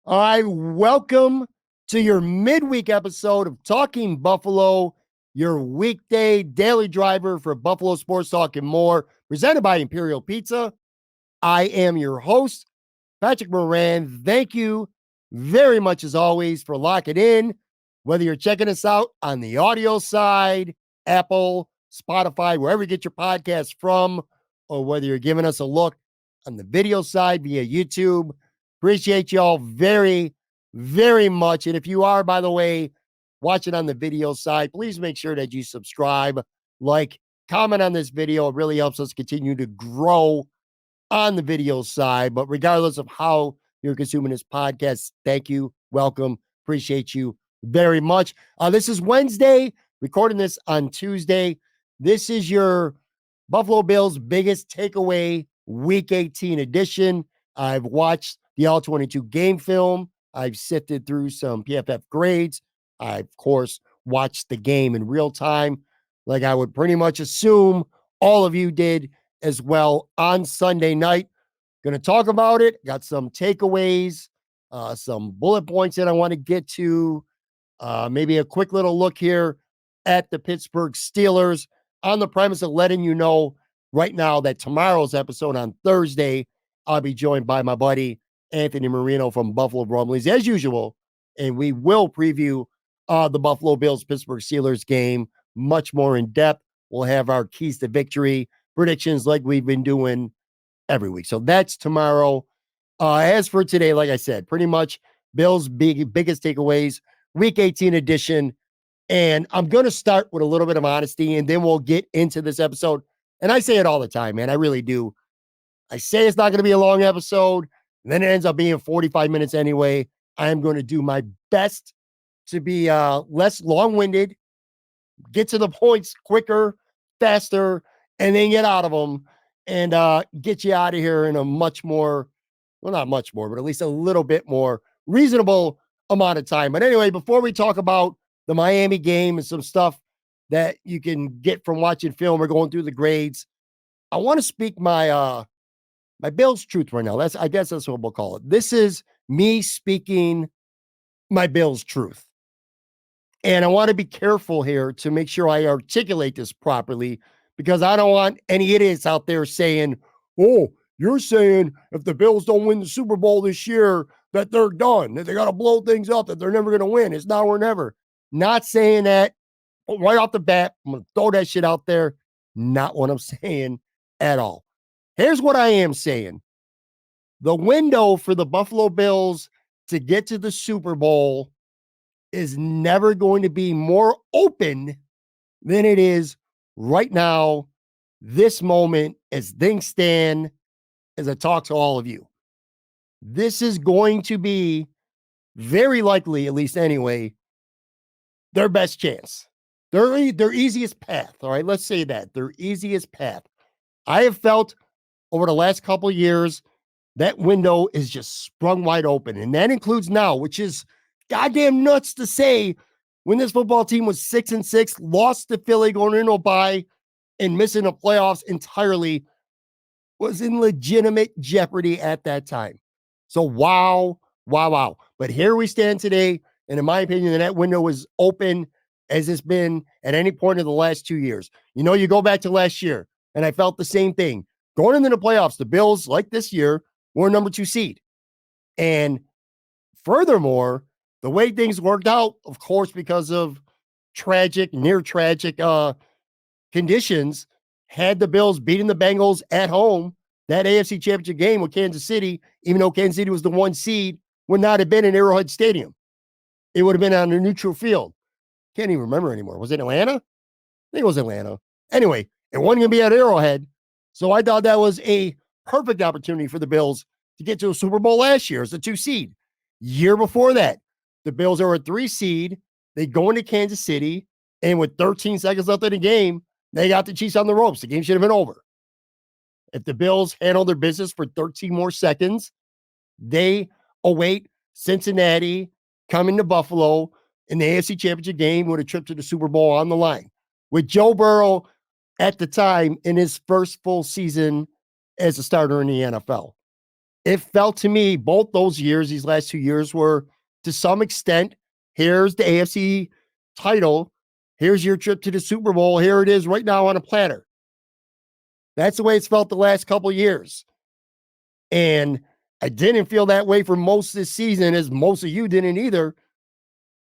All right, welcome to your midweek episode of Talking Buffalo, your weekday daily driver for Buffalo Sports Talk and more, presented by Imperial Pizza. I am your host, Patrick Moran. Thank you very much, as always, for locking in. Whether you're checking us out on the audio side, Apple, Spotify, wherever you get your podcasts from, or whether you're giving us a look on the video side via YouTube. Appreciate y'all very, very much. And if you are, by the way, watching on the video side, please make sure that you subscribe, like, comment on this video. It really helps us continue to grow on the video side. But regardless of how you're consuming this podcast, thank you, welcome, appreciate you very much. This is Wednesday, recording this on Tuesday. This is your Buffalo Bills biggest takeaway week 18 edition. I've watched the All-22 game film. I've sifted through some PFF grades. I, of course, watched the game in real time, like I would pretty much assume all of you did as well on Sunday night. Going to talk about it. Got some takeaways, some bullet points that I want to get to. Maybe a quick little look here at the Pittsburgh Steelers on the premise of letting you know right now that tomorrow's episode on Thursday, I'll be joined by my buddy Anthony Marino from Buffalo Rumblings as usual, and we will preview the Buffalo Bills Pittsburgh Steelers game much more in depth. We'll have our keys to victory predictions like we've been doing every week. So that's tomorrow. As for today, like I said, pretty much Bills' biggest takeaways, week 18 edition. And I'm going to start with a little bit of honesty, and then we'll get into this episode. And I say it all the time, man. I really do. I say it's not going to be a long episode, and then it ends up being 45 minutes anyway. I am going to do my best to be less long-winded, get to the points quicker, faster, and then get out of them and get you out of here in a much more, well, not much more, but at least a little bit more reasonable amount of time. But anyway, before we talk about the Miami game and some stuff that you can get from watching film or going through the grades, I want to speak my my Bills truth right now. I guess that's what we'll call it. This is me speaking my Bills truth. And I want to be careful here to make sure I articulate this properly, because I don't want any idiots out there saying, oh, you're saying if the Bills don't win the Super Bowl this year, that they're done, that they got to blow things up, that they're never going to win. It's now or never. Not saying that right off the bat. I'm going to throw that shit out there. Not what I'm saying at all. Here's what I am saying. The window for the Buffalo Bills to get to the Super Bowl is never going to be more open than it is right now, this moment, as things stand, as I talk to all of you. This is going to be very likely, at least anyway, their best chance. Their easiest path. All right, let's say that. Their easiest path. I have felt over the last couple of years that window is just sprung wide open. And that includes now, which is goddamn nuts to say, when this football team was 6-6, lost to Philly going into a bye and missing the playoffs entirely, was in legitimate jeopardy at that time. So wow. But here we stand today, and in my opinion, that window was open as it's been at any point in the last 2 years. You know, you go back to last year, and I felt the same thing. Going into the playoffs, the Bills, like this year, were number 2 seed. And furthermore, the way things worked out, of course, because of near tragic conditions, had the Bills beating the Bengals at home, that AFC Championship game with Kansas City, even though Kansas City was the 1 seed, would not have been in Arrowhead Stadium. It would have been on a neutral field. Can't even remember anymore. Was it Atlanta? I think it was Atlanta. Anyway, it wasn't going to be at Arrowhead. So I thought that was a perfect opportunity for the Bills to get to a Super Bowl last year as a 2 seed. Year before that, the Bills are a 3 seed. They go into Kansas City, and with 13 seconds left in the game, they got the Chiefs on the ropes. The game should have been over. If the Bills handle their business for 13 more seconds, they await Cincinnati coming to Buffalo in the AFC Championship game with a trip to the Super Bowl on the line. With Joe Burrow at the time in his first full season as a starter in the NFL. It felt to me, both those years, these last 2 years, were to some extent, here's the AFC title. Here's your trip to the Super Bowl. Here it is right now on a platter. That's the way it's felt the last couple of years. And I didn't feel that way for most of this season, as most of you didn't either.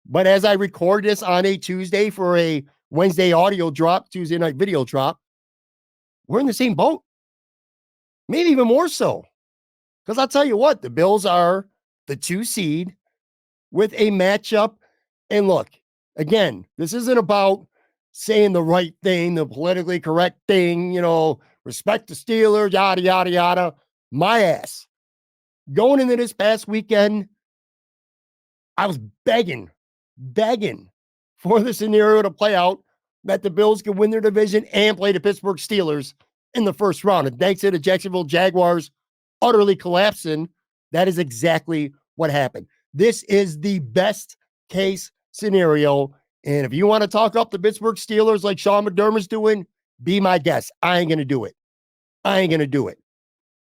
But as I record this on a Tuesday for a Wednesday audio drop, Tuesday night video drop, we're in the same boat. Maybe even more so. Because I'll tell you what, the Bills are the 2 seed with a matchup. And look, again, this isn't about saying the right thing, the politically correct thing, respect the Steelers, yada, yada, yada. My ass. Going into this past weekend, I was begging for the scenario to play out that the Bills could win their division and play the Pittsburgh Steelers in the first round. And thanks to the Jacksonville Jaguars utterly collapsing, that is exactly what happened. This is the best case scenario. And if you want to talk up the Pittsburgh Steelers like Sean McDermott's doing, be my guest. I ain't going to do it.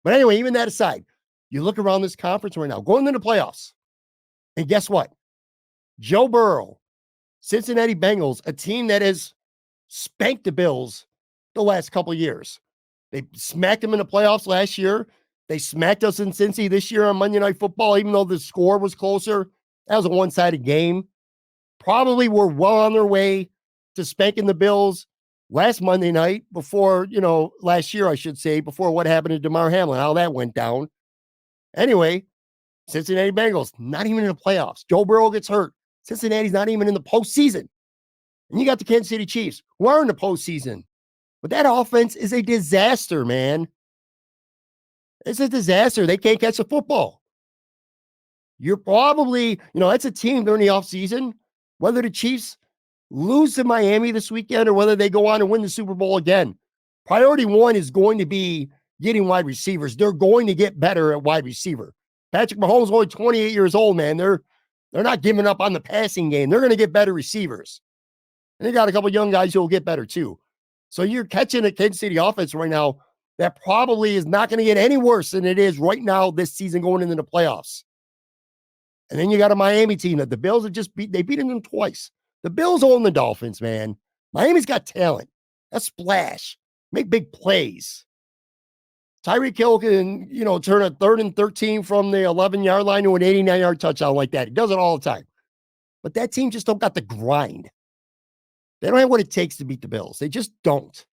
But anyway, even that aside, you look around this conference right now, going into the playoffs, and guess what? Joe Burrow, Cincinnati Bengals, a team that has spanked the Bills the last couple of years. They smacked them in the playoffs last year. They smacked us in Cincy this year on Monday Night Football, even though the score was closer. That was a one-sided game. Probably were well on their way to spanking the Bills last Monday night last year, I should say, before what happened to DeMar Hamlin, how that went down. Anyway, Cincinnati Bengals, not even in the playoffs. Joe Burrow gets hurt. Cincinnati's not even in the postseason. And you got the Kansas City Chiefs, who are in the postseason. But that offense is a disaster, man. It's a disaster. They can't catch the football. You're probably, that's a team during the offseason, whether the Chiefs lose to Miami this weekend or whether they go on and win the Super Bowl again. Priority one is going to be getting wide receivers. They're going to get better at wide receiver. Patrick Mahomes is only 28 years old, man. They're not giving up on the passing game. They're going to get better receivers. And they got a couple young guys who will get better too. So you're catching a Kansas City offense right now that probably is not going to get any worse than it is right now this season going into the playoffs. And then you got a Miami team that the Bills have just beat. They beat them twice. The Bills own the Dolphins, man. Miami's got talent. That's splash. Make big plays. Tyreek Hill can, turn a 3rd and 13 from the 11-yard line to an 89-yard touchdown like that. He does it all the time. But that team just don't got the grind. They don't have what it takes to beat the Bills. They just don't.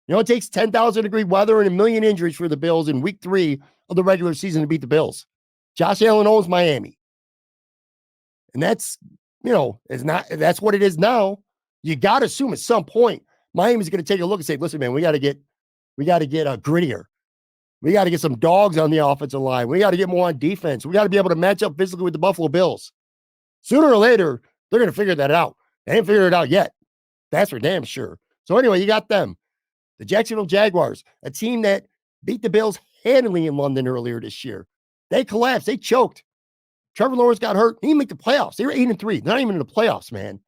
It takes 10,000-degree weather and a million injuries for the Bills in week 3 of the regular season to beat the Bills. Josh Allen owns Miami. And that's, that's what it is now. You got to assume at some point, Miami's going to take a look and say, listen, man, we got to get grittier. We got to get some dogs on the offensive line. We got to get more on defense. We got to be able to match up physically with the Buffalo Bills. Sooner or later, they're going to figure that out. They ain't figured it out yet. That's for damn sure. So anyway, you got them. The Jacksonville Jaguars, a team that beat the Bills handily in London earlier this year. They collapsed. They choked. Trevor Lawrence got hurt. He didn't make the playoffs. They were 8-3. They're not even in the playoffs, man.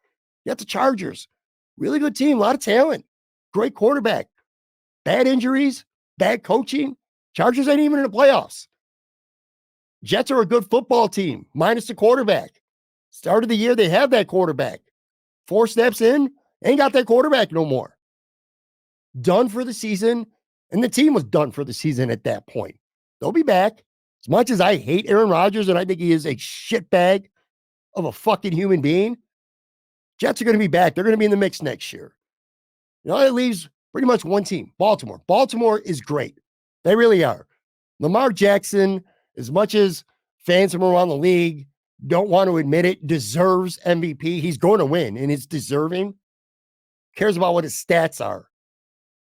You got the Chargers. Really good team. A lot of talent. Great quarterback. Bad injuries. Bad coaching. Chargers ain't even in the playoffs. Jets are a good football team, minus the quarterback. Start of the year, they have that quarterback. 4 steps in, ain't got that quarterback no more. Done for the season, and the team was done for the season at that point. They'll be back. As much as I hate Aaron Rodgers, and I think he is a shitbag of a fucking human being, Jets are going to be back. They're going to be in the mix next year. It leaves pretty much one team, Baltimore. Baltimore is great. They really are. Lamar Jackson, as much as fans from around the league don't want to admit it, deserves MVP. He's going to win, and it's deserving. Cares about what his stats are.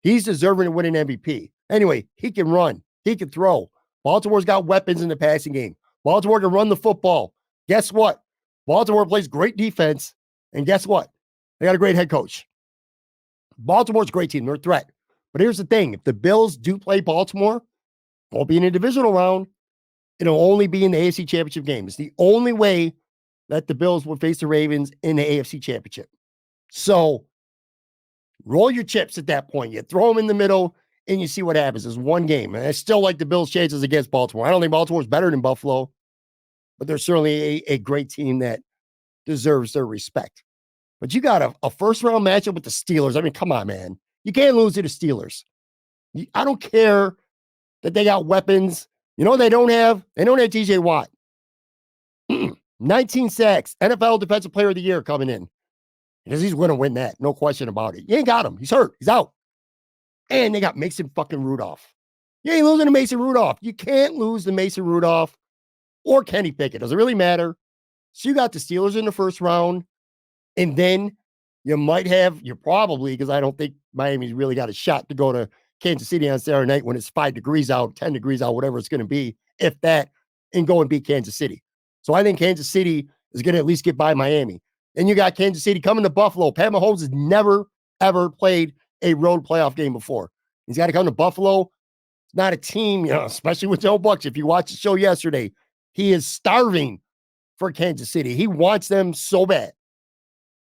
He's deserving to win an MVP. Anyway, he can run. He can throw. Baltimore's got weapons in the passing game. Baltimore can run the football. Guess what? Baltimore plays great defense, and guess what? They got a great head coach. Baltimore's a great team. They're a threat. But here's the thing. If the Bills do play Baltimore, won't be in a divisional round. It'll only be in the AFC Championship game. It's the only way that the Bills will face the Ravens in the AFC Championship. So roll your chips at that point. You throw them in the middle and you see what happens. It's one game. And I still like the Bills' chances against Baltimore. I don't think Baltimore's better than Buffalo, but they're certainly a great team that deserves their respect. But you got a first-round matchup with the Steelers. I mean, come on, man. You can't lose to the Steelers. I don't care that they got weapons. You know what they don't have? They don't have TJ Watt. 19 sacks, NFL Defensive Player of the Year coming in. Because he's going to win that. No question about it. You ain't got him. He's hurt. He's out. And they got Mason fucking Rudolph. You ain't losing to Mason Rudolph. You can't lose to Mason Rudolph or Kenny Pickett. Doesn't really matter. So you got the Steelers in the first round. And then you're probably, because I don't think Miami's really got a shot to go to Kansas City on Saturday night when it's 5 degrees out, 10 degrees out, whatever it's going to be, if that, and go and beat Kansas City. So I think Kansas City is going to at least get by Miami. Then you got Kansas City coming to Buffalo. Pat Mahomes has never, ever played a road playoff game before. He's got to come to Buffalo. It's not a team, especially with Joe Bucks. If you watched the show yesterday, he is starving for Kansas City. He wants them so bad.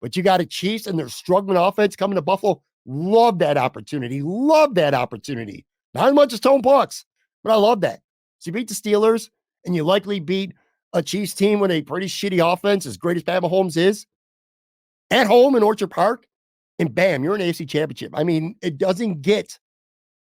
But you got a Chiefs and their struggling offense coming to Buffalo. Love that opportunity. Love that opportunity. Not as much as Tone Bucks, but I love that. So you beat the Steelers, and you likely beat a Chiefs team with a pretty shitty offense, as great as Pat Mahomes is, at home in Orchard Park, and bam, you're in an AFC Championship. I mean, it doesn't get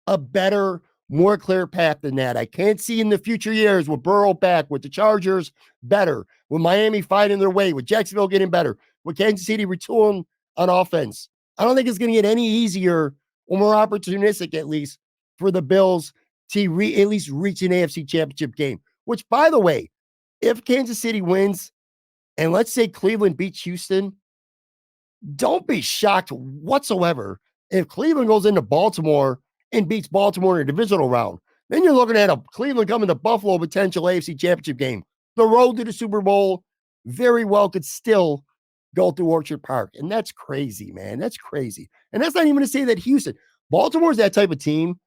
a better, more clear path than that. I can't see in the future years with Burrow back, with the Chargers better, with Miami finding their way, with Jacksonville getting better, with Kansas City retooling on offense. I don't think it's going to get any easier or more opportunistic, at least, for the Bills to at least reach an AFC Championship game. Which, by the way, if Kansas City wins, and let's say Cleveland beats Houston, don't be shocked whatsoever if Cleveland goes into Baltimore and beats Baltimore in a divisional round. Then you're looking at a Cleveland coming to Buffalo, potential AFC Championship game. The road to the Super Bowl very well could still go through Orchard Park. And that's crazy, man. That's crazy. And that's not even to say that Houston. Baltimore's that type of team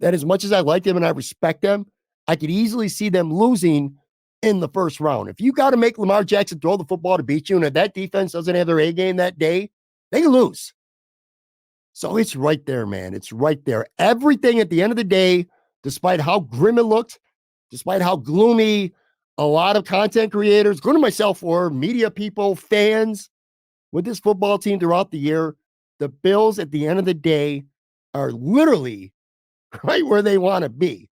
that, as much as I like them and I respect them, I could easily see them losing in the first round. If you got to make Lamar Jackson throw the football to beat you, and if that defense doesn't have their A game that day, they can lose. So it's right there, man. It's right there. Everything at the end of the day, despite how grim it looked, despite how gloomy a lot of content creators, including myself, or media people, fans with this football team throughout the year, the Bills at the end of the day are literally right where they want to be.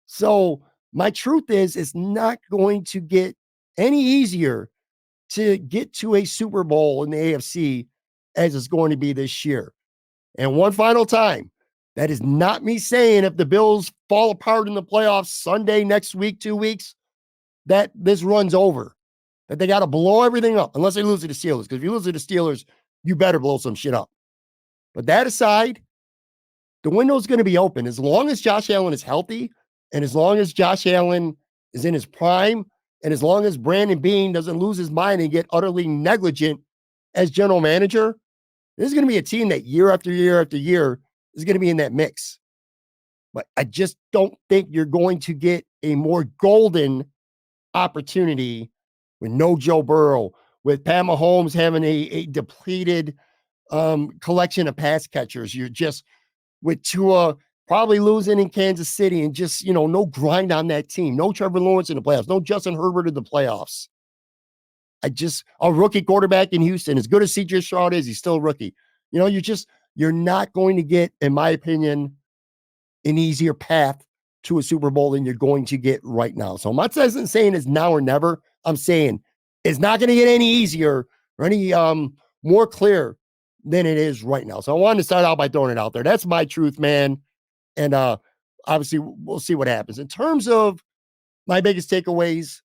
So my truth is, it's not going to get any easier to get to a Super Bowl in the AFC as it's going to be this year. And one final time, that is not me saying if the Bills fall apart in the playoffs Sunday, next week, 2 weeks, that this run's over, that they got to blow everything up unless they lose to the Steelers. Because if you lose to the Steelers, you better blow some shit up. But that aside, the window's going to be open as long as Josh Allen is healthy, and as long as Josh Allen is in his prime, and as long as Brandon Beane doesn't lose his mind and get utterly negligent as general manager. This is going to be a team that year after year after year is going to be in that mix. But I just don't think you're going to get a more golden opportunity with no Joe Burrow, with Pat Mahomes having a depleted collection of pass catchers. You're just with Tua probably losing in Kansas City, and just, no grind on that team. No Trevor Lawrence in the playoffs. No Justin Herbert in the playoffs. A rookie quarterback in Houston, as good as CJ Stroud is, he's still a rookie. You're not going to get, in my opinion, an easier path to a Super Bowl than you're going to get right now. So I'm not saying it's now or never. I'm saying it's not going to get any easier or any more clear than it is right now. So I wanted to start out by throwing it out there. That's my truth, man. And obviously we'll see what happens. In terms of my biggest takeaways,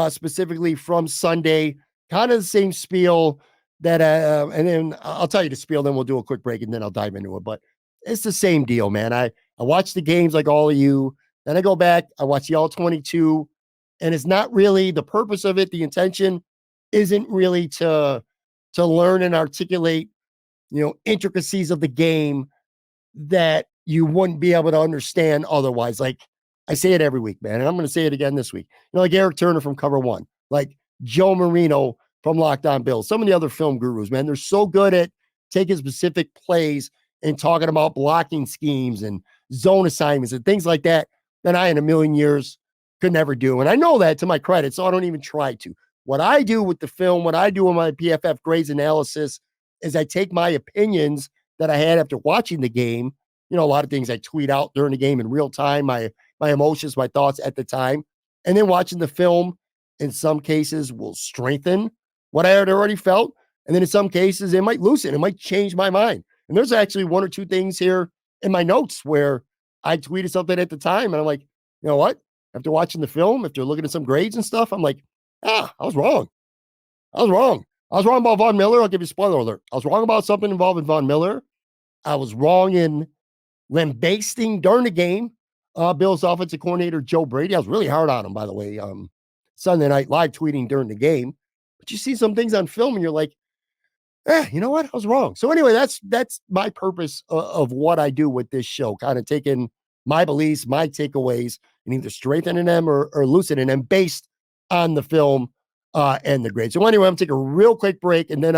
specifically from Sunday, kind of the same spiel that, and then I'll tell you the spiel, then we'll do a quick break and then I'll dive into it. But it's the same deal, man. I watch the games like all of you. Then I go back, I watch the all 22, and it's not really the purpose of it. The intention isn't really to learn and articulate, intricacies of the game that you wouldn't be able to understand otherwise. Like I say it every week, man, and I'm going to say it again this week. Like Eric Turner from Cover One, like Joe Marino from Locked On Bills, some of the other film gurus, man, they're so good at taking specific plays and talking about blocking schemes and zone assignments and things like that I in a million years could never do. And I know that to my credit, so I don't even try to. What I do with the film, what I do in my PFF grades analysis is I take my opinions that I had after watching the game. A lot of things I tweet out during the game in real time, my emotions, my thoughts at the time, and then watching the film in some cases will strengthen what I had already felt. And then in some cases, it might loosen, it might change my mind. And there's actually one or two things here in my notes where I tweeted something at the time and I'm like, you know what? After watching the film, after looking at some grades and stuff, I'm like, I was wrong. I was wrong. I was wrong about Von Miller. I'll give you a spoiler alert. I was wrong about something involving Von Miller. I was wrong in lambasting during the game Bills offensive coordinator Joe Brady. I was really hard on him, by the way, Sunday Night Live tweeting during the game. But you see some things on film and you're like, you know what? I was wrong. So anyway, that's my purpose of what I do with this show, kind of taking my beliefs, my takeaways, and either strengthening them or loosening them based on the film and the grade. So anyway, I'm going to take a real quick break and then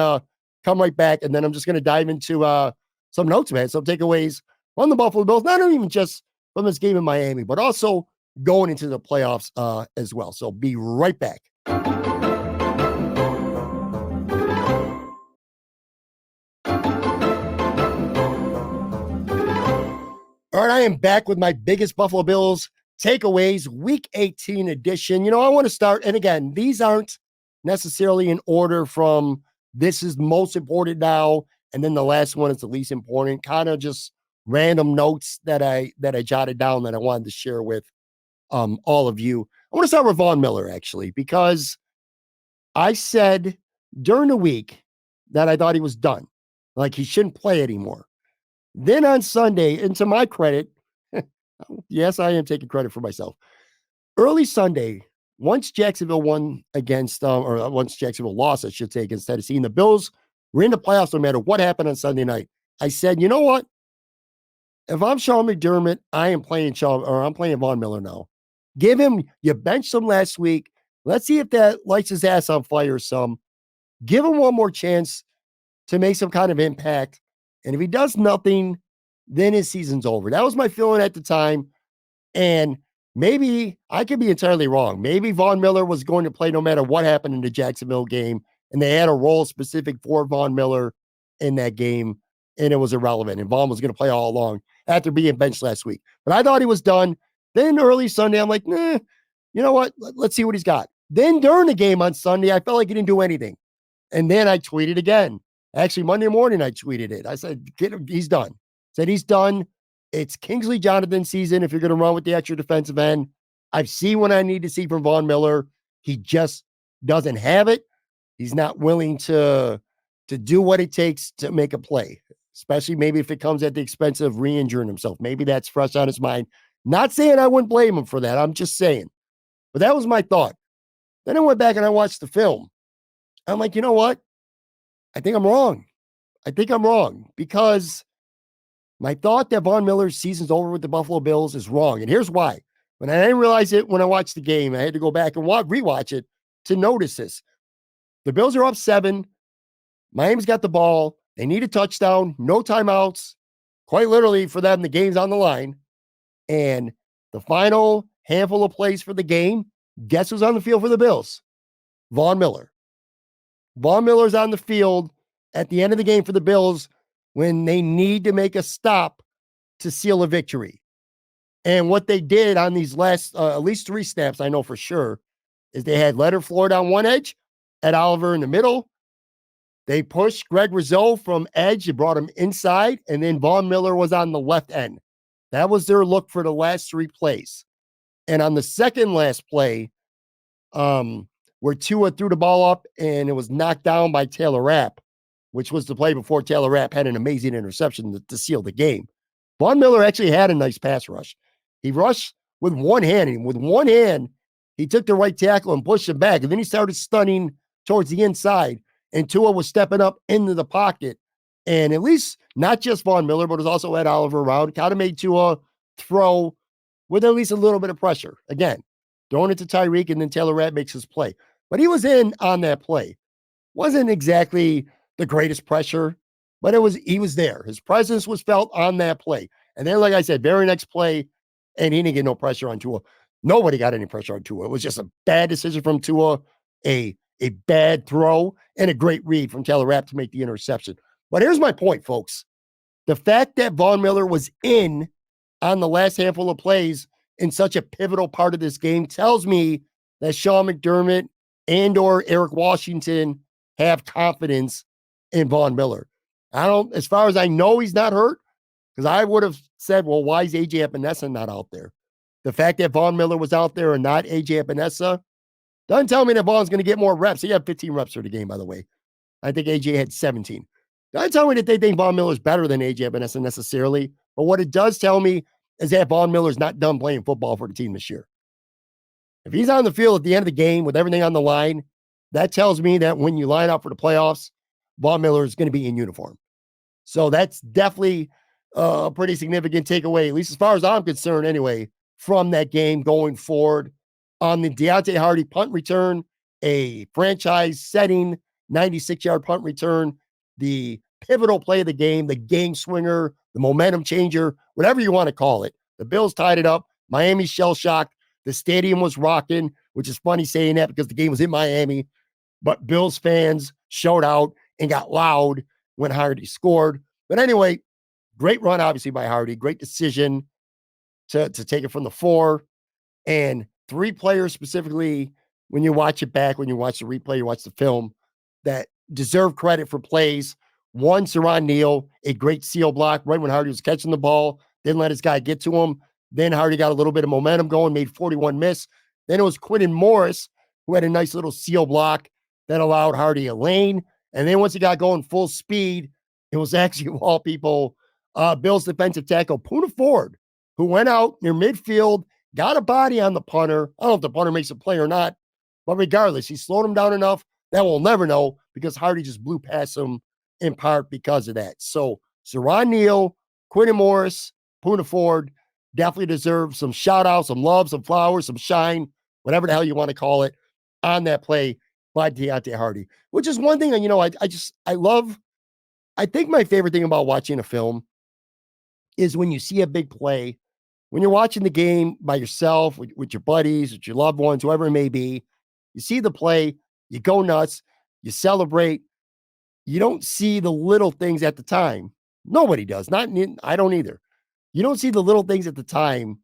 come right back. And then I'm just going to dive into some notes, man. Some takeaways on the Buffalo Bills, not even just from this game in Miami, but also going into the playoffs as well. So be right back. All right, I am back with my biggest Buffalo Bills takeaways, Week 18 edition. I want to start, and again, these aren't necessarily in order from this is most important now, and then the last one is the least important. Kind of just random notes that I jotted down that I wanted to share with all of you. I want to start with Von Miller, actually, because I said during the week that I thought he was done, like he shouldn't play anymore. Then on Sunday, and to my credit, yes, I am taking credit for myself. Early Sunday, once Jacksonville won against, or once Jacksonville lost, I should say, against Tennessee, and the Bills were in the playoffs no matter what happened on Sunday night. I said, you know what? If I'm Sean McDermott, I'm playing Von Miller now. Give him, you benched him last week. Let's see if that lights his ass on fire some. Give him one more chance to make some kind of impact. And if he does nothing, then his season's over. That was my feeling at the time. And maybe I could be entirely wrong. Maybe Von Miller was going to play no matter what happened in the Jacksonville game. And they had a role specific for Von Miller in that game. And it was irrelevant. And Von was going to play all along after being benched last week. But I thought he was done. Then early Sunday, I'm like, you know what? Let's see what he's got. Then during the game on Sunday, I felt like he didn't do anything. And then I tweeted again. Actually, Monday morning, I tweeted it. I said, he's done. Said he's done. It's Kingsley Jonathan season if you're going to run with the extra defensive end. I've seen what I need to see from Von Miller. He just doesn't have it. He's not willing to do what it takes to make a play, especially maybe if it comes at the expense of re-injuring himself. Maybe that's fresh on his mind. Not saying I wouldn't blame him for that. I'm just saying. But that was my thought. Then I went back and I watched the film. I'm like, you know what? I think I'm wrong. Because my thought that Von Miller's season's over with the Buffalo Bills is wrong. And here's why. When I didn't realize it when I watched the game, I had to go back and rewatch it to notice this. The Bills are up 7. Miami's got the ball. They need a touchdown. No timeouts. Quite literally for them, the game's on the line. And the final handful of plays for the game, guess who's on the field for the Bills? Von Miller. Von Miller's on the field at the end of the game for the Bills when they need to make a stop to seal a victory. And what they did on these last, at least 3 snaps, I know for sure, is they had Leonard Floyd on one edge, Ed Oliver in the middle. They pushed Greg Rizzo from edge and brought him inside, and then Von Miller was on the left end. That was their look for the last 3 plays. And on the second last play, where Tua threw the ball up and it was knocked down by Taylor Rapp, which was the play before Taylor Rapp had an amazing interception to seal the game. Von Miller actually had a nice pass rush. He rushed with one hand, and with one hand, he took the right tackle and pushed him back. And then he started stunning towards the inside, and Tua was stepping up into the pocket. And at least not just Von Miller, but it was also Ed Oliver around, kind of made Tua throw with at least a little bit of pressure. Again, throwing it to Tyreek, and then Taylor Rapp makes his play. But he was in on that play. Wasn't exactly the greatest pressure but he was there. His presence was felt on that play. And then, like I said, very next play, and he didn't get no pressure on Tua. Nobody got any pressure on Tua. It was just a bad decision from Tua, a bad throw, and a great read from Taylor Rapp to make the interception. But here's my point, folks. The fact that Von Miller was in on the last handful of plays in such a pivotal part of this game tells me that Sean McDermott and or Eric Washington have confidence in Von Miller. As far as I know, he's not hurt, because I would have said, well, why is AJ Epinesa not out there? The fact that Von Miller was out there and not AJ Epinesa doesn't tell me that Von's going to get more reps. He had 15 reps for the game, by the way. I think AJ had 17. Doesn't tell me that they think Von Miller's better than AJ Epinesa necessarily, but what it does tell me is that Von Miller's not done playing football for the team this year. If he's on the field at the end of the game with everything on the line, that tells me that when you line up for the playoffs, Von Miller is going to be in uniform. So that's definitely a pretty significant takeaway, at least as far as I'm concerned anyway, from that game going forward. On the Deonte Harty punt return, a franchise-setting 96-yard punt return, the pivotal play of the game swinger, the momentum changer, whatever you want to call it. The Bills tied it up. Miami shell-shocked. The stadium was rocking, which is funny saying that because the game was in Miami. But Bills fans showed out and got loud when Harty scored. But anyway, great run, obviously, by Harty. Great decision to take it from the 4. And 3 players specifically, when you watch it back, when you watch the replay, you watch the film, that deserve credit for plays. One, Saron Neal, a great seal block right when Harty was catching the ball. Didn't let his guy get to him. Then Harty got a little bit of momentum going, made 41 miss. Then it was Quinton Morris, who had a nice little seal block that allowed Harty a lane. And then once he got going full speed, it was actually, of all people, Bills defensive tackle Poona Ford, who went out near midfield, got a body on the punter. I don't know if the punter makes a play or not, but regardless, he slowed him down enough that we'll never know, because Harty just blew past him in part because of that. So Saron Neal, Quinton Morris, Poona Ford definitely deserve some shout outs, some love, some flowers, some shine, whatever the hell you want to call it, on that play by Deonte Harty, which is one thing, I think my favorite thing about watching a film is when you see a big play, when you're watching the game by yourself, with your buddies, with your loved ones, whoever it may be, you see the play, you go nuts, you celebrate. You don't see the little things at the time. Nobody does. I don't either. You don't see the little things at the time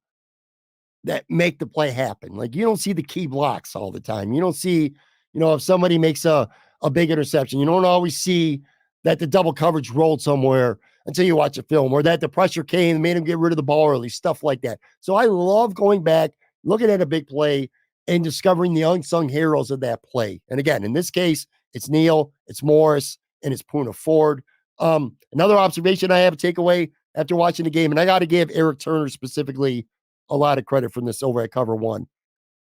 that make the play happen. Like, you don't see the key blocks all the time. You don't see, if somebody makes a big interception, you don't always see that the double coverage rolled somewhere until you watch a film, or that the pressure came and made him get rid of the ball early, stuff like that. So I love going back, looking at a big play and discovering the unsung heroes of that play. And again, in this case, it's Neal, it's Morris, and it's Poona Ford. Another observation I have, a takeaway after watching the game, and I got to give Eric Turner specifically a lot of credit from this over at Cover One.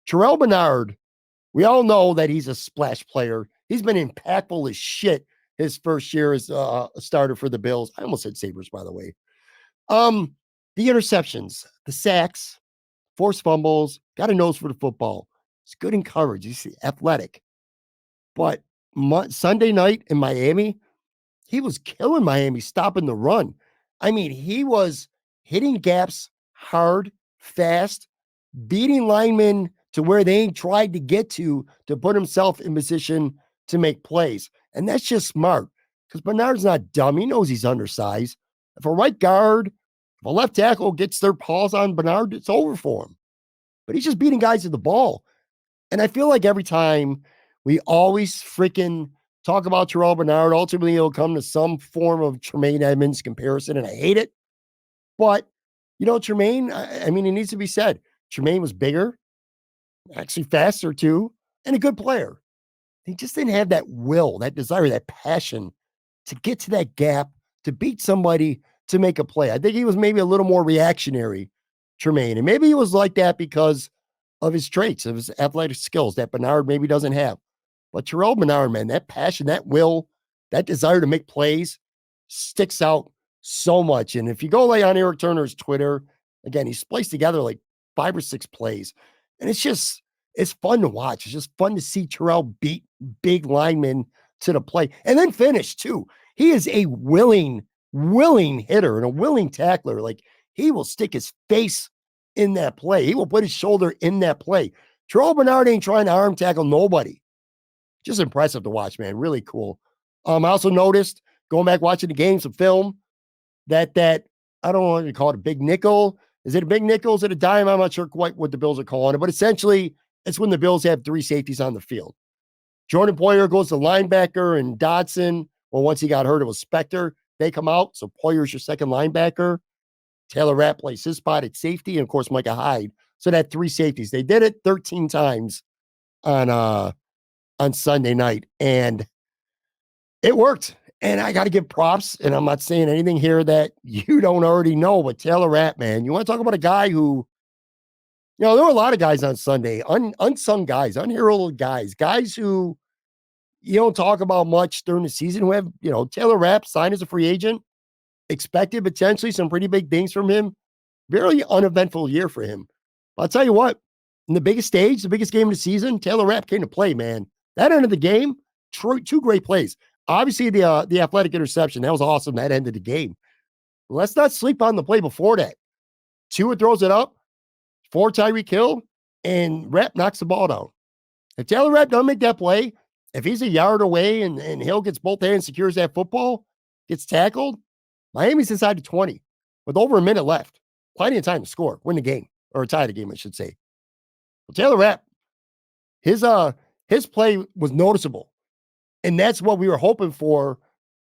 Terrell Bernard, we all know that he's a splash player. He's been impactful as shit his first year as a starter for the Bills. I almost said Sabres, by the way. The interceptions, the sacks, forced fumbles, got a nose for the football. He's good in coverage. He's athletic. But Sunday night in Miami, he was killing Miami, stopping the run. I mean, he was hitting gaps hard, fast, beating linemen to where they ain't tried to get to put himself in position to make plays. And that's just smart, because Bernard's not dumb. He knows he's undersized. If a right guard, if a left tackle gets their paws on Bernard, it's over for him. But he's just beating guys to the ball. And I feel like every time we always freaking talk about Terrell Bernard, ultimately it'll come to some form of Tremaine Edmonds comparison, and I hate it. But, Tremaine, I mean, it needs to be said, Tremaine was bigger, actually faster too, and a good player. He just didn't have that will, that desire, that passion to get to that gap, to beat somebody, to make a play. I think he was maybe a little more reactionary, Tremaine. And maybe he was like that because of his traits, of his athletic skills that Bernard maybe doesn't have. But Terrell Bernard, man, that passion, that will, that desire to make plays sticks out so much. And if you go on Eric Turner's Twitter, again, he spliced together like 5 or 6 plays. And it's fun to watch. It's just fun to see Terrell beat big linemen to the play and then finish too. He is a willing hitter and a willing tackler. Like, he will stick his face in that play. He will put his shoulder in that play. Terrell Bernard ain't trying to arm tackle nobody. Just impressive to watch, man. Really cool. I also noticed, going back watching the game, some film, that I don't know what to call it, a big nickel. Is it a big nickel? Is it a dime? I'm not sure quite what the Bills are calling it, but essentially it's when the Bills have three safeties on the field. Jordan Poyer goes to linebacker, and Dodson, well, once he got hurt, it was Spector. They come out, so Poyer's your second linebacker. Taylor Rapp plays his spot at safety, and of course Micah Hyde. So that three safeties. They did it 13 times on Sunday night, and it worked. And I got to give props, and I'm not saying anything here that you don't already know, but Taylor Rapp, man, you want to talk about a guy who, there were a lot of guys on Sunday, unsung guys, unheralded guys who you don't talk about much during the season, who have, Taylor Rapp signed as a free agent, expected potentially some pretty big things from him. Very uneventful year for him. But I'll tell you what, in the biggest stage, the biggest game of the season, Taylor Rapp came to play, man. That end of the game, two great plays. Obviously, the athletic interception, that was awesome. That ended the game. Let's not sleep on the play before that. Tua throws it up for Tyreek Hill, and Rapp knocks the ball down. If Taylor Rapp doesn't make that play, if he's a yard away and Hill gets both hands, secures that football, gets tackled, Miami's inside the 20 with over a minute left. Plenty of time to score, win the game, or tie the game, I should say. Well, Taylor Rapp, his play was noticeable. And that's what we were hoping for.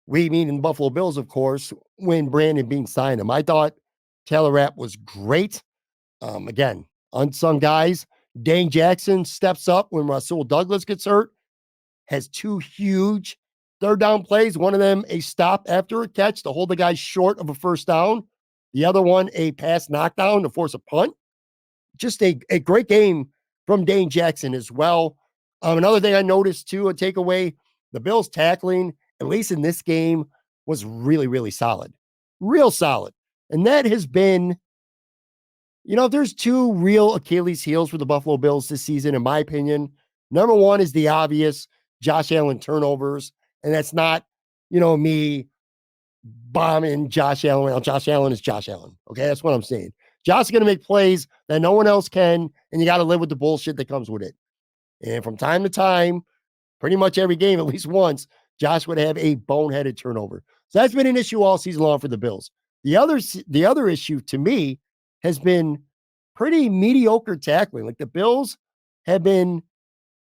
We mean in the Buffalo Bills, of course, when Brandon Beane signed him. I thought Taylor Rapp was great. Again, unsung guys. Dane Jackson steps up when Rasul Douglas gets hurt. Has two huge third down plays. One of them a stop after a catch to hold the guy short of a first down. The other one a pass knockdown to force a punt. Just a great game from Dane Jackson as well. Another thing I noticed too, a takeaway, the Bills tackling, at least in this game, was really, really solid. Real solid. And that has been, if there's two real Achilles heels for the Buffalo Bills this season, in my opinion, number one is the obvious Josh Allen turnovers. And that's not, me bombing Josh Allen. Well, Josh Allen is Josh Allen. Okay, that's what I'm saying. Josh is going to make plays that no one else can, and you got to live with the bullshit that comes with it. And from time to time, pretty much every game, at least once, Josh would have a boneheaded turnover. So that's been an issue all season long for the Bills. The other issue to me has been pretty mediocre tackling. Like, the Bills have been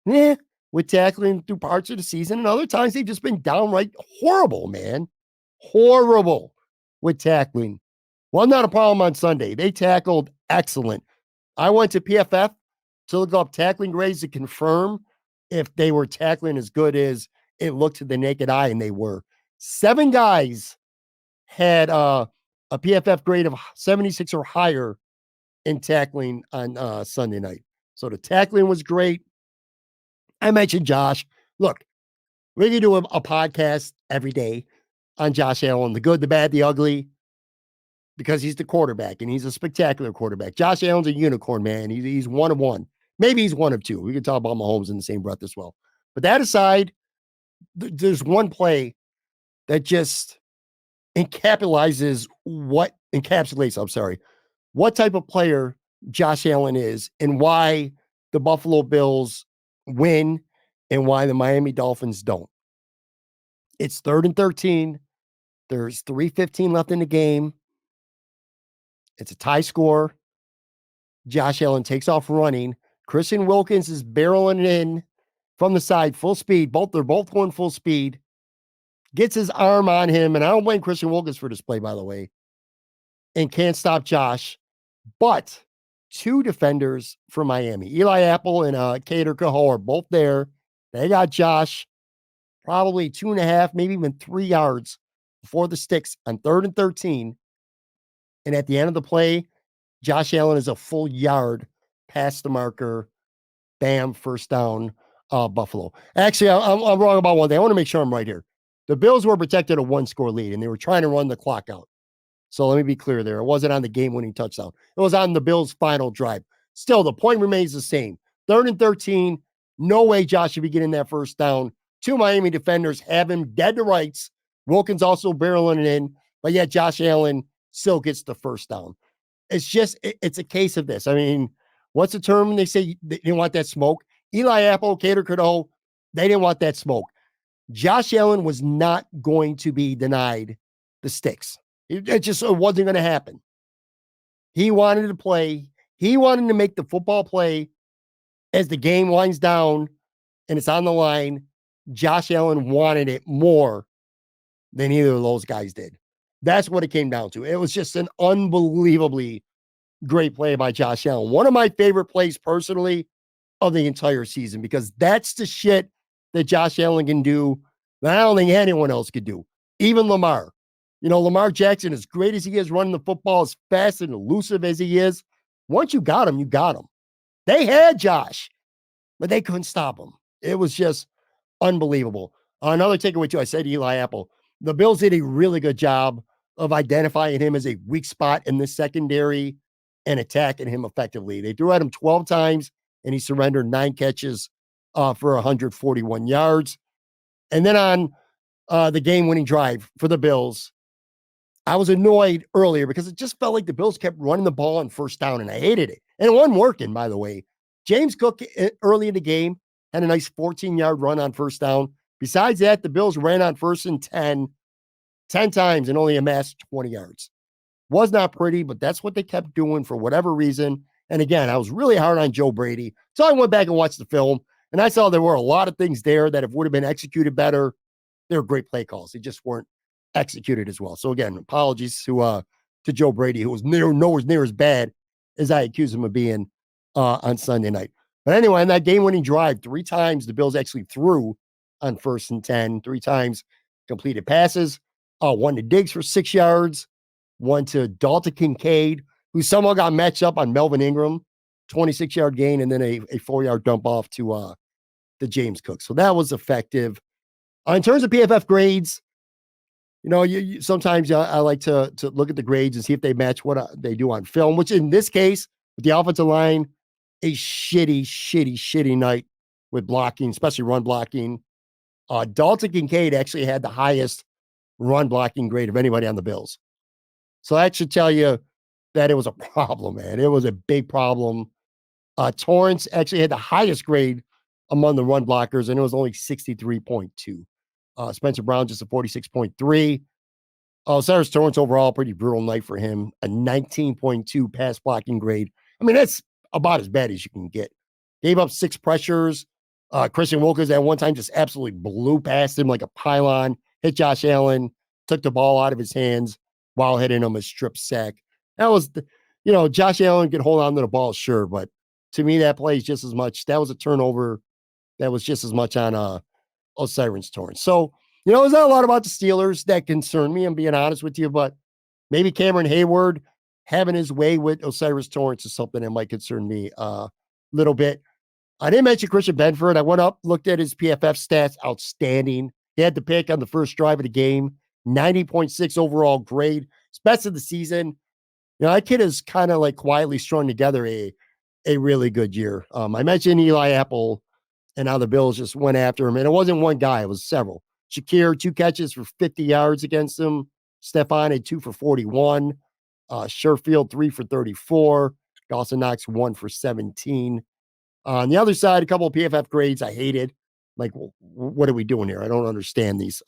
with tackling through parts of the season, and other times they've just been downright horrible, man. Horrible with tackling. Well, not a problem on Sunday. They tackled excellent. I went to PFF to look up tackling grades to confirm if they were tackling as good as it looked to the naked eye, and they were. 7 guys had a PFF grade of 76 or higher in tackling on Sunday night. So the tackling was great. I mentioned Josh. Look, we can do a podcast every day on Josh Allen, the good, the bad, the ugly, because he's the quarterback, and he's a spectacular quarterback. Josh Allen's a unicorn, man. He's one of one. Maybe he's one of two. We can talk about Mahomes in the same breath as well. But that aside, there's one play that just encapsulates what type of player Josh Allen is, and why the Buffalo Bills win and why the Miami Dolphins don't. It's 3rd and 13. There's 3:15 left in the game. It's a tie score. Josh Allen takes off running. Christian Wilkins is barreling in from the side, full speed. They're both going full speed. Gets his arm on him, and I don't blame Christian Wilkins for this play, by the way, and can't stop Josh. But 2 defenders for Miami, Eli Apple and Kader Cahoe, are both there. They got Josh probably 2.5, maybe even 3 yards before the sticks on 3rd and 13. And at the end of the play, Josh Allen is a full yard past the marker. Bam, first down, Buffalo. Actually, I'm wrong about one thing. I want to make sure I'm right here. The Bills were protected a 1-score lead, and they were trying to run the clock out. So let me be clear there. It wasn't on the game-winning touchdown. It was on the Bills' final drive. Still, the point remains the same. 3rd and 13, no way Josh should be getting that first down. 2 Miami defenders have him dead to rights. Wilkins also barreling it in, but yet Josh Allen still gets the first down. It's a case of this. I mean, what's the term they say they didn't want that smoke? Eli Apple, Cater Cadeau, they didn't want that smoke. Josh Allen was not going to be denied the sticks. It wasn't going to happen. He wanted to play. He wanted to make the football play as the game winds down and it's on the line. Josh Allen wanted it more than either of those guys did. That's what it came down to. It was just an unbelievably great play by Josh Allen. One of my favorite plays personally of the entire season, because that's the shit that Josh Allen can do that I don't think anyone else could do. Even Lamar. You know, Lamar Jackson, as great as he is running the football, as fast and elusive as he is, once you got him, you got him. They had Josh, but they couldn't stop him. It was just unbelievable. Another takeaway, too, I said Eli Apple. The Bills did a really good job of identifying him as a weak spot in the secondary and attacking him effectively. They threw at him 12 times, and he surrendered 9 catches for 141 yards. And then on the game-winning drive for the Bills, I was annoyed earlier because it just felt like the Bills kept running the ball on first down, and I hated it. And it wasn't working, by the way. James Cook, early in the game, had a nice 14-yard run on first down. Besides that, the Bills ran on 1st and 10 times and only amassed 20 yards. Was not pretty, but that's what they kept doing for whatever reason. And again, I was really hard on Joe Brady. So I went back and watched the film, and I saw there were a lot of things there that if would have been executed better, they were great play calls. They just weren't executed as well. So again, apologies to Joe Brady, who was nowhere near as bad as I accused him of being on Sunday night. But anyway, in that game-winning drive, 3 times the Bills actually threw on 1st and 10, 3 times completed passes, one to Diggs for 6 yards, one to Dalton Kincaid, who somehow got matched up on Melvin Ingram, 26-yard gain, and then a 4-yard dump off to James Cook. So that was effective. In terms of PFF grades, you know, sometimes I like to look at the grades and see if they match what they do on film, which in this case, with the offensive line, a shitty night with blocking, especially run blocking. Dalton Kincaid actually had the highest run blocking grade of anybody on the Bills. So that should tell you that it was a problem, man. It was a big problem. Torrance actually had the highest grade among the run blockers, and it was only 63.2. Spencer Brown just a 46.3. Cyrus Torrance overall, pretty brutal night for him. A 19.2 pass blocking grade. I mean, that's about as bad as you can get. Gave up 6 pressures. Christian Wilkins at one time just absolutely blew past him like a pylon. Hit Josh Allen, took the ball out of his hands while hitting him a strip sack. That was, Josh Allen could hold on to the ball, sure, but to me, that plays just as much. That was a turnover. That was just as much on Cyrus Torrance. So, there's not a lot about the Steelers that concern me, I'm being honest with you, but maybe Cameron Hayward having his way with Osiris Torrance is something that might concern me a little bit. I didn't mention Christian Benford. I went up, looked at his PFF stats, outstanding. He had the pick on the first drive of the game, 90.6 overall grade. It's best of the season. That kid is kind of like quietly strung together a really good year. I mentioned Eli Apple and how the Bills just went after him. And it wasn't one guy, it was several. Shakir, 2 catches for 50 yards against him. Stephon had 2 for 41. Sherfield, 3 for 34. Dawson Knox, 1 for 17. On the other side, a couple of PFF grades I hated. Like, what are we doing here? I don't understand these.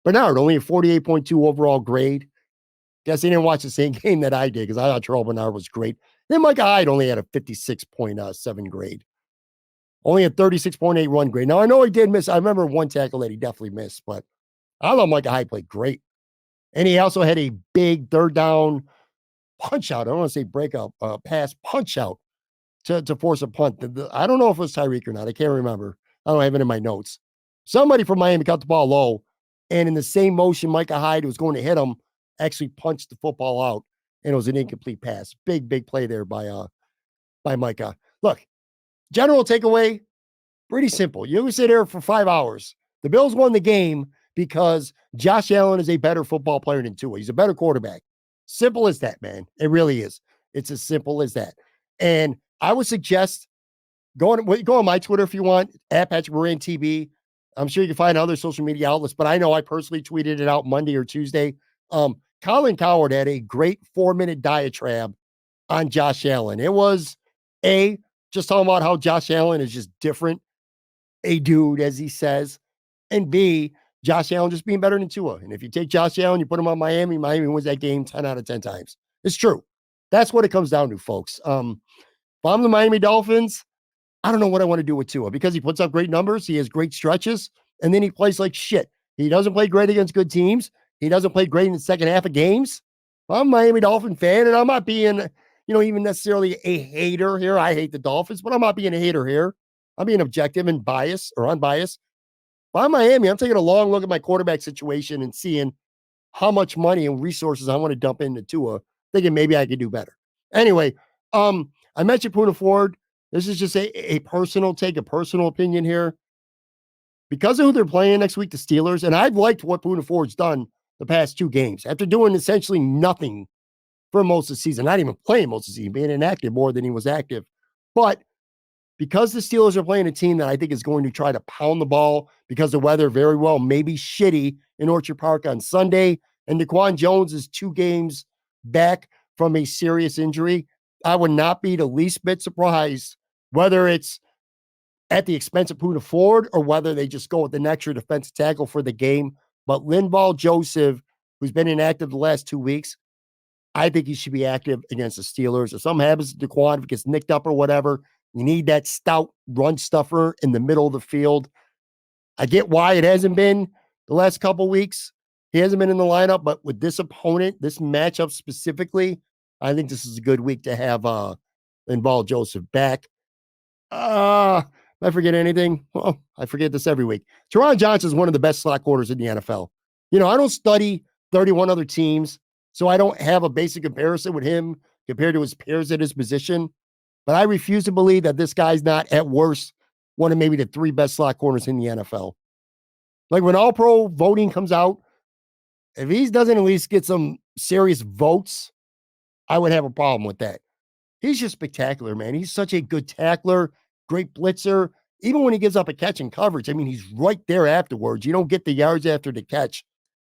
Bernard, only a 48.2 overall grade. Guess he didn't watch the same game that I did because I thought Terrell Bernard was great. Then Micah Hyde only had a 56.7 grade. Only a 36.8 run grade. Now, I know he did miss. I remember one tackle that he definitely missed, but I thought Micah Hyde played great. And he also had a big 3rd down punch out. I don't want to say breakout, pass punch out to force a punt. I don't know if it was Tyreek or not. I can't remember. I don't have it in my notes. Somebody from Miami got the ball low, and in the same motion Micah Hyde was going to hit him, actually punched the football out, and it was an incomplete pass. Big play there by Micah. Look, general takeaway, pretty simple. You sit there for 5 hours. The Bills won the game because Josh Allen is a better football player than Tua. He's a better quarterback. Simple as that, man. It really is. It's as simple as that. And I would suggest go on my Twitter if you want, @PatrickMoranTB. I'm sure you can find other social media outlets, but I know I personally tweeted it out Monday or Tuesday. Colin Cowherd had a great 4-minute diatribe on Josh Allen. It was just talking about how Josh Allen is just different, a dude, as he says, and B, Josh Allen just being better than Tua. And if you take Josh Allen, you put him on Miami, Miami wins that game 10 out of 10 times. It's true. That's what it comes down to, folks. If I'm the Miami Dolphins, I don't know what I want to do with Tua because he puts up great numbers. He has great stretches, and then he plays like shit. He doesn't play great against good teams. He doesn't play great in the second half of games. I'm a Miami Dolphin fan, and I'm not being, even necessarily a hater here. I hate the Dolphins, but I'm not being a hater here. I'm being objective and biased or unbiased. If I'm Miami, I'm taking a long look at my quarterback situation and seeing how much money and resources I want to dump into Tua, thinking maybe I could do better. Anyway, I mentioned Poona Ford. This is just a personal take, a personal opinion here. Because of who they're playing next week, the Steelers, and I've liked what Poona Ford's done the past 2 games. After doing essentially nothing for most of the season, not even playing most of the season, being inactive more than he was active. But because the Steelers are playing a team that I think is going to try to pound the ball because the weather very well may be shitty in Orchard Park on Sunday, and DaQuan Jones is 2 games back from a serious injury, I would not be the least bit surprised whether it's at the expense of Poona Ford or whether they just go with an extra defensive tackle for the game. But Linval Joseph, who's been inactive the last 2 weeks, I think he should be active against the Steelers. If something happens to DaQuan, if he gets nicked up or whatever, you need that stout run stuffer in the middle of the field. I get why it hasn't been the last couple weeks. He hasn't been in the lineup, but with this opponent, this matchup specifically, I think this is a good week to have Linval Joseph back. If I forget anything, well, I forget this every week. Teron Johnson is one of the best slot corners in the NFL. I don't study 31 other teams, so I don't have a basic comparison with him compared to his peers at his position. But I refuse to believe that this guy's not, at worst, one of maybe the 3 best slot corners in the NFL. Like when All-Pro voting comes out, if he doesn't at least get some serious votes, I would have a problem with that. He's just spectacular, man. He's such a good tackler, great blitzer. Even when he gives up a catch in coverage, I mean, he's right there afterwards. You don't get the yards after the catch.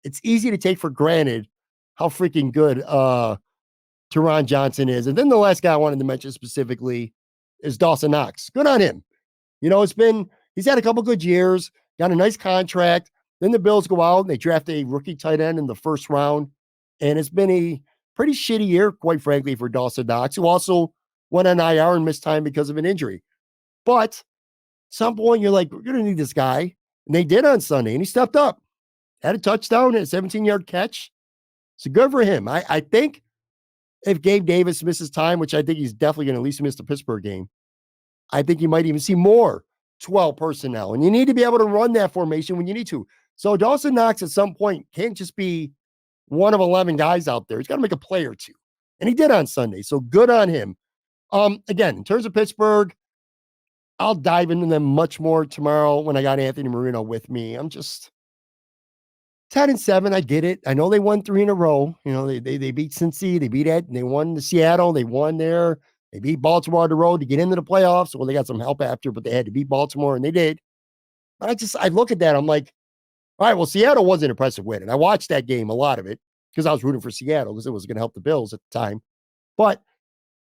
It's easy to take for granted how freaking good Teron Johnson is. And then the last guy I wanted to mention specifically is Dawson Knox. Good on him. He's had a couple good years, got a nice contract. Then the Bills go out and they draft a rookie tight end in the first round. And it's been a pretty shitty year, quite frankly, for Dawson Knox, who also went on IR and missed time because of an injury. But at some point, you're like, we're going to need this guy. And they did on Sunday, and he stepped up. Had a touchdown and a 17-yard catch. So good for him. I think if Gabe Davis misses time, which I think he's definitely going to at least miss the Pittsburgh game, I think you might even see more 12 personnel. And you need to be able to run that formation when you need to. So Dawson Knox at some point can't just be one of 11 guys out there. He's got to make a play or two. And he did on Sunday. So good on him. Again, in terms of Pittsburgh, I'll dive into them much more tomorrow when I got Anthony Marino with me. I'm just 10-7. I get it. I know they won 3 in a row. They beat Cincy, they beat Ed, they won the Seattle, they won there. They beat Baltimore on the road to get into the playoffs. Well, they got some help after, but they had to beat Baltimore, and they did. But I look at that. I'm like, all right, well, Seattle was an impressive win. And I watched that game, a lot of it, because I was rooting for Seattle because it was going to help the Bills at the time. But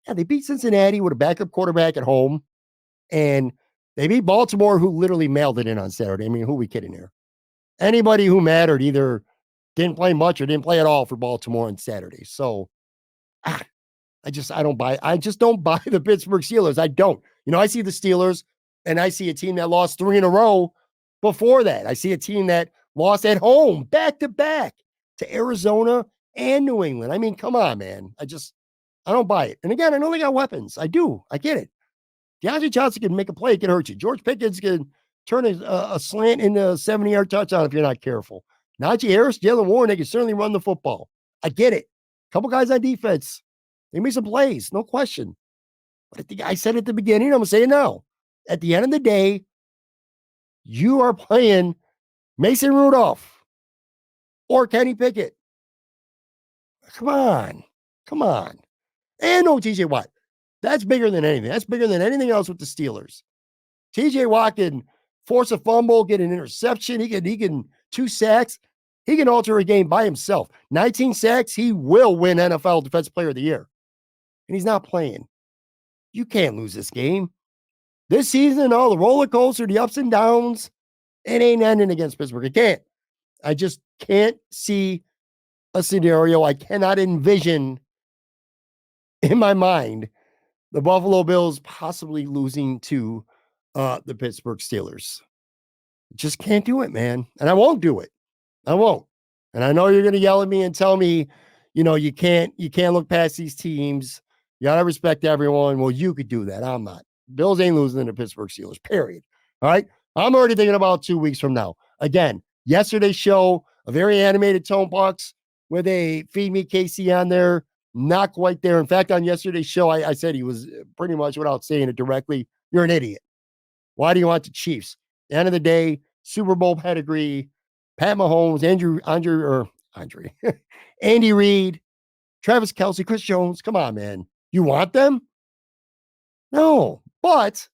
yeah, they beat Cincinnati with a backup quarterback at home. And they beat Baltimore, who literally mailed it in on Saturday. I mean, who are we kidding here? Anybody who mattered either didn't play much or didn't play at all for Baltimore on Saturday. So I just don't buy the Pittsburgh Steelers. I don't. I see the Steelers and I see a team that lost 3 in a row before that. I see a team that lost at home back to back to Arizona and New England. I mean, come on, man. I don't buy it. And again, I know they got weapons. I do. I get it. DeAndre Johnson can make a play. It can hurt you. George Pickens can turn a slant into a 70-yard touchdown if you're not careful. Najee Harris, Jalen Warren, they can certainly run the football. I get it. A couple guys on defense. They made some plays, no question. But I said at the beginning, I'm going to say it now. At the end of the day, you are playing Mason Rudolph or Kenny Pickett. Come on. And no TJ Watt. That's bigger than anything. That's bigger than anything else with the Steelers. TJ Watt can force a fumble, get an interception. He can 2 sacks. He can alter a game by himself. 19 sacks, he will win NFL Defensive Player of the Year. And he's not playing. You can't lose this game. This season, all the roller coaster, the ups and downs, it ain't ending against Pittsburgh. It can't. I just can't see a scenario. I cannot envision in my mind the Buffalo Bills possibly losing to the Pittsburgh Steelers. Just can't do it, man. And I won't do it. I won't. And I know you're going to yell at me and tell me, you can't look past these teams. You got to respect everyone. Well, you could do that. I'm not. Bills ain't losing to the Pittsburgh Steelers, period. All right. I'm already thinking about 2 weeks from now. Again, yesterday's show, a very animated tone box where they feed me KC on there. Not quite there. In fact, on yesterday's show, I said he was pretty much, without saying it directly, you're an idiot. Why do you want the Chiefs? At the end of the day, Super Bowl pedigree, Pat Mahomes, Andy Reid, Travis Kelce, Chris Jones. Come on, man. You want them? No. But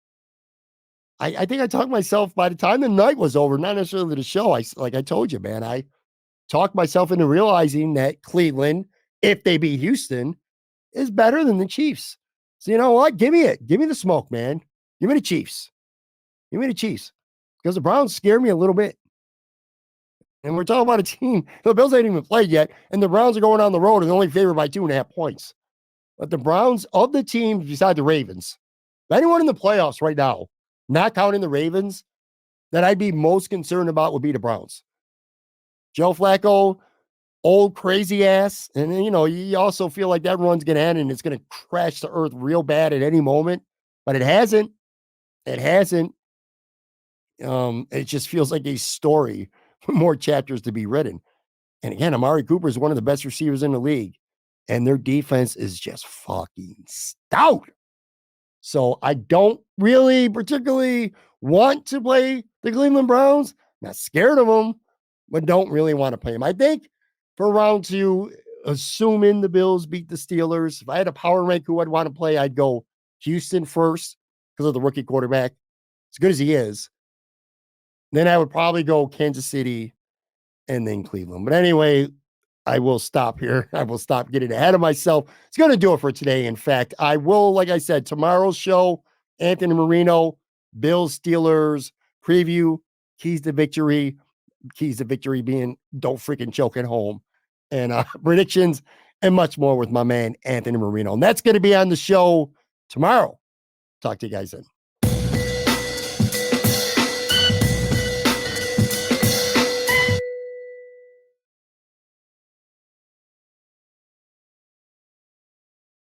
I think I talked myself by the time the night was over, not necessarily the show. Like I told you, man, I talked myself into realizing that Cleveland, if they beat Houston, is better than the Chiefs. So you know what? Give me it. Give me the smoke, man. Give me the Chiefs. Give me the Chiefs. Because the Browns scare me a little bit. And we're talking about a team. The Bills ain't even played yet. And the Browns are going on the road and only favored by 2.5 points. But the Browns, of the teams beside the Ravens, anyone in the playoffs right now, not counting the Ravens, that I'd be most concerned about would be the Browns. Joe Flacco, old crazy ass. And, you also feel like that run's going to end and it's going to crash to earth real bad at any moment. But it hasn't. It hasn't. It just feels like a story with more chapters to be written. And again, Amari Cooper is one of the best receivers in the league. And their defense is just fucking stout. So I don't really particularly want to play the Cleveland Browns. Not scared of them, but don't really want to play them. I think for round 2, assuming the Bills beat the Steelers, if I had a power rank who I'd want to play, I'd go Houston first because of the rookie quarterback. As good as he is. Then I would probably go Kansas City and then Cleveland. But anyway, I will stop here. I will stop getting ahead of myself. It's going to do it for today. In fact, I will, like I said, tomorrow's show, Anthony Marino, Bills, Steelers, preview, keys to victory being don't freaking choke at home, and predictions and much more with my man, Anthony Marino. And that's going to be on the show tomorrow. Talk to you guys then.